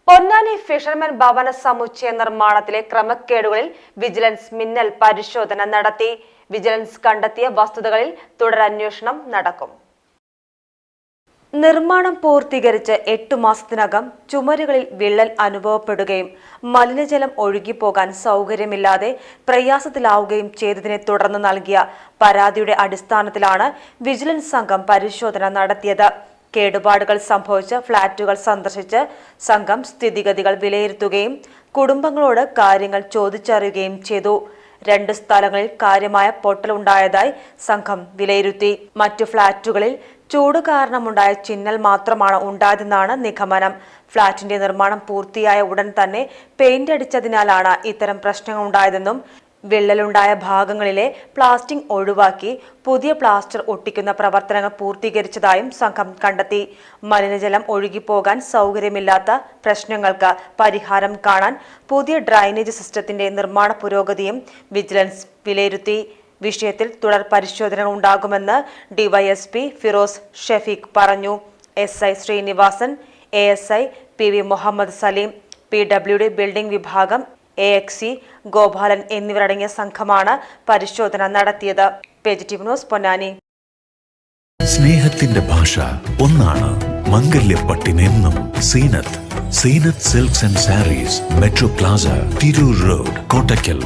Ponnani fisherman ഭവന സമുച്ചയ നിർമ്മാണത്തിലെ ക്രമക്കേടുകളിൽ vigilance മിന്നൽ പരിശോധന നടത്തി. വിജിലൻസ് കണ്ടെത്തിയ വസ്തുതകളിൽ തുടരന്വേഷണം നടക്കും. നിർമ്മാണം പൂർത്തീകരിച്ച് 8 മാസത്തിനകം ചുമരുകളിൽ വിള്ളൽ അനുഭവപ്പെടുകയും മലിനജലം ഒഴുകിപ്പോകാൻ സൗകര്യമില്ലാതെ പ്രയാസത്തിലാവുകയും ചെയ്തതിനെ തുടർന്ന് നൽകിയ പരാതിയുടെ അടിസ്ഥാനത്തിലാണ് വിജിലൻസ് സംഘം പരിശോധന നടത്തിയത്. കേടുപാടുകൾ സംഭവിച്ച ഫ്ളാറ്റുകൾ സന്ദർശിച്ച് സംഘം സ്ഥിതിഗതികൾ വിലയിരുത്തുകയും കുടുംബങ്ങളോട് കാര്യങ്ങൾ ചോദിച്ചറിയുകയും ചെയ്തു. 2 സ്ഥലങ്ങളിൽ കാര്യമായ പൊട്ടലുണ്ടായതായി സംഘം വിലയിരുത്തി. മറ്റു ഫ്ളാറ്റുകളിൽ ചൂട് കാരണമുണ്ടായ ചിന്നൽ മാത്രമാണ് ഉണ്ടായതെന്നാണ് നിഗമനം. ഫ്ളാറ്റിന്റെ നിർമ്മാണം പൂർത്തിയായ ഉടൻ തന്നെ പെയിന്റ് അടിച്ചതിനാലാണ് ഇത്തരം പ്രശ്നങ്ങൾ ഉണ്ടായതെന്നും വിള്ളലുണ്ടായ ഭാഗങ്ങളിലെ പ്ലാസ്റ്റിക് ഒഴിവാക്കി പുതിയ പ്ലാസ്റ്റർ ഒട്ടിക്കുന്ന പ്രവർത്തനങ്ങൾ പൂർത്തീകരിച്ചതായും സംഘം കണ്ടെത്തി. മലിനജലം ഒഴുകിപ്പോകാൻ സൗകര്യമില്ലാത്ത പ്രശ്നങ്ങൾക്ക് പരിഹാരം കാണാൻ പുതിയ ഡ്രൈനേജ് സിസ്റ്റത്തിന്റെ നിർമ്മാണ പുരോഗതിയും വിജിലൻസ് വിലയിരുത്തി. വിഷയത്തിൽ തുടർ പരിശോധനകൾ ഉണ്ടാകുമെന്ന് ഡിവൈഎസ്പി ഫിറോസ് ഷെഫീഖ് പറഞ്ഞു. SI Srinivasan, ASI PV Muhammad Saleem, PWD building വിഭാഗം AXC ഗോപാലൻ എന്നിവരടങ്ങിയ സംഘമാണ് പരിശോധന നടത്തിയത്. PGTV news Ponnani. സ്നേഹത്തിന്റെ ഭാഷ ഒന്നാണ്. മംഗല്യപ്പട്ടിനെന്നും Seenath silks and sarees, metro plaza, Tirur road, Kottakkal.